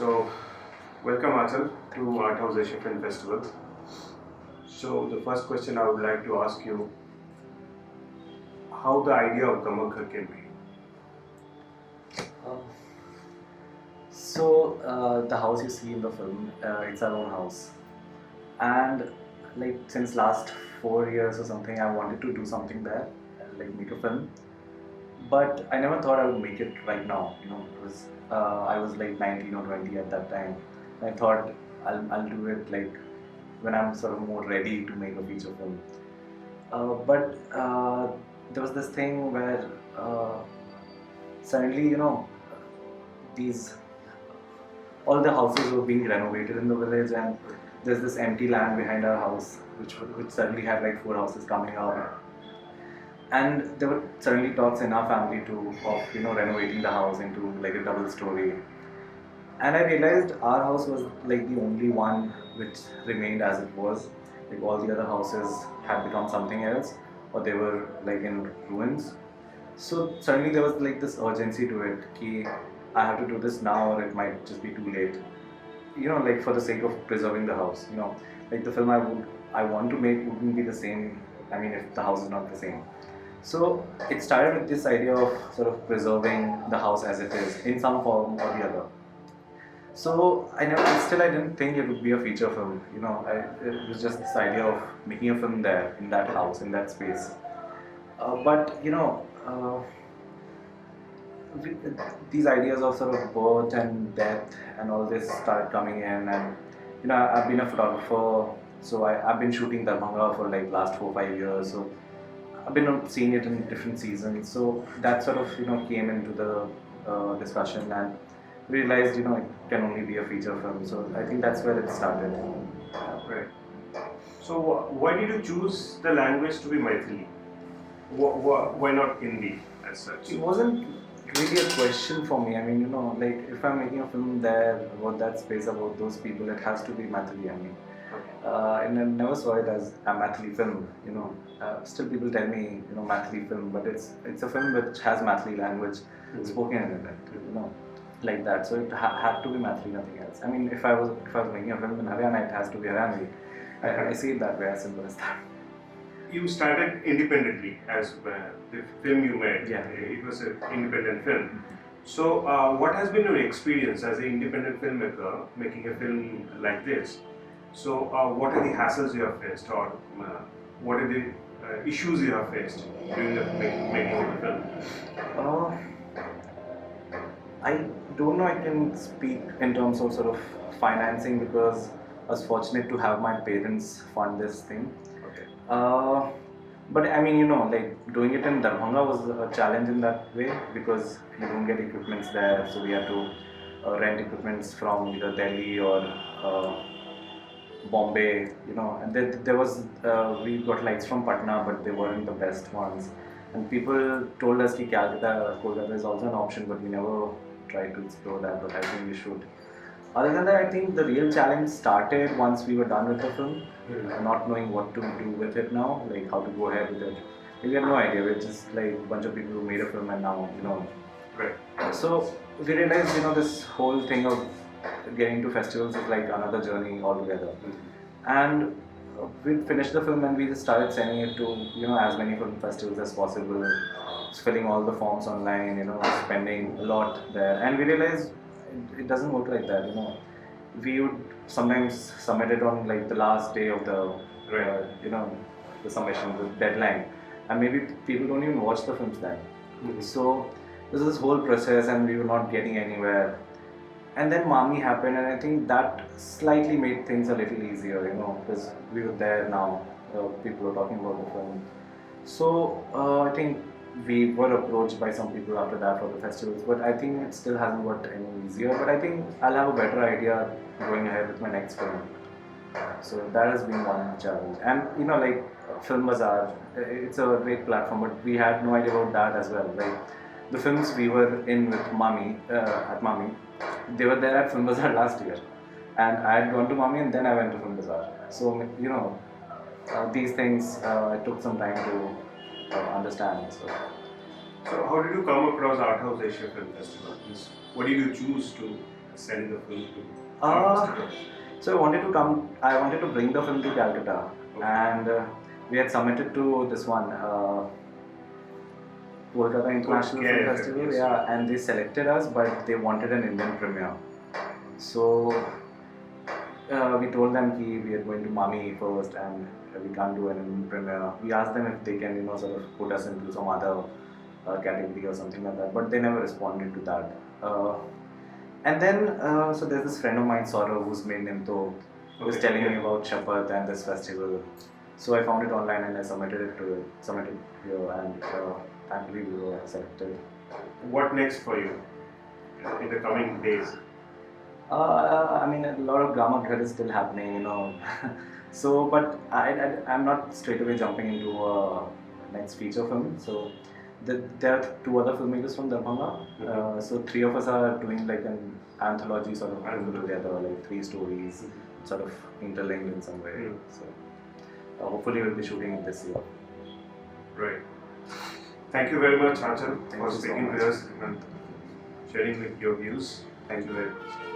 So, welcome Achal to Arthouse Asia Film Festival. So, the first question I would like to ask you, how the idea of Gamakha came be? Uh, the house you see in the film, it's our own house, and like since last 4 years or something, I wanted to do something there, like make a film. But I never thought I would make it right now. Because I was like 19 or 20 at that time. I thought I'll do it like when I'm sort of more ready to make a feature film. But there was this thing where suddenly, these all the houses were being renovated in the village, and there's this empty land behind our house, which suddenly had like 4 houses coming up, and there were suddenly talks in our family too of renovating the house into like a double story. And I realized our house was like the only one which remained as it was. Like all the other houses had become something else, or they were like in ruins. So suddenly there was like this urgency to it. Ki I have to do this now, or it might just be too late. Like for the sake of preserving the house. Like the film I want to make wouldn't be the same. I mean, if the house is not the same. So it started with this idea of sort of preserving the house as it is in some form or the other. So I didn't think it would be a feature film. It was just this idea of making a film there, in that house, in that space. But we- these ideas of sort of birth and death and all this started coming in, and I've been a photographer, so I've been shooting Darbhanga for like last 4 5 years. So I've been seeing it in different seasons. So that sort of came into the discussion, and we realized it can only be a feature film. So I think that's where it started. Right. So, why did you choose the language to be Maithili? Why not Hindi as such? It wasn't really a question for me. I mean, like if I'm making a film there about that space, about those people, it has to be Maithili. I mean, and I never saw it as a Maithili film. Still people tell me, Maithili film, but it's a film which has Maithili language spoken in it. Like that. So it had to be Maithili, nothing else. I mean, if I was making a film in Haryana, it has to be Haryanvi. I see it that way, as simple as that. You started independently as the film you made. Yeah. It was an independent film. So, what has been your experience as an independent filmmaker making a film like this? So, what are the hassles you have faced, or what are the issues you have faced during the making of the film? I don't know I can speak in terms of sort of financing, because I was fortunate to have my parents fund this thing. Okay. But I mean, like doing it in Darbhanga was a challenge in that way, because you don't get equipments there, so we had to rent equipments from either Delhi or Bombay, and there was we got lights from Patna, but they weren't the best ones. And people told us that Calcutta, Kolkata is also an option, but we never tried to explore that. But I think we should. Other than that, I think the real challenge started once we were done with the film, not knowing what to do with it now, like how to go ahead with it. We had no idea. We're just like a bunch of people who made a film, and now Right. So we realized, this whole thing of getting to festivals is like another journey altogether. And we finished the film and we just started sending it to as many film festivals as possible, filling all the forms online, spending a lot there. And we realized it doesn't work like that. We would sometimes submit it on like the last day of the the submission, the deadline, and maybe people don't even watch the films then. So this was this whole process, and we were not getting anywhere. And then Mami happened, and I think that slightly made things a little easier, because we were there now. People were talking about the film. So I think we were approached by some people after that for the festivals, but I think it still hasn't got any easier. But I think I'll have a better idea going ahead with my next film. So that has been one challenge. And like Film Bazaar, it's a great platform, but we had no idea about that as well. Like the films we were in with Mami, at Mami, they were there at Film Bazaar last year, and I had gone to Mami and then I went to Film Bazaar. So these things it took some time to understand. So, how did you come across Arthouse Asia Film Festival? What did you choose to sending the film to? Uh, so I wanted to bring the film to Calcutta, Okay. and we had submitted to this one, Kolkata International Film Yeah, Festival, yes. yeah, and they selected us, but they wanted an Indian premiere. So we told them we are going to Mummy first, and we can't do an Indian premiere. We asked them if they can, sort of put us into some other category or something like that, but they never responded to that. And then, so there's this friend of mine, Saurav, who's made Nimto, who was Okay, telling me yeah. about Shapath and this festival. So I found it online and I submitted here, and thankfully we were selected. What next for you in the coming days? I mean, a lot of drama is still happening, So, but I'm not straight away jumping into a next feature film. So, there are two other filmmakers from Darbhanga. So, three of us are doing like an anthology sort of film together, like 3 stories, sort of interlinked in some way. So, hopefully, we'll be shooting it this year. Right. Thank you very much, Achal, Thank for you so speaking much. with us and sharing with your views. Thank you very much.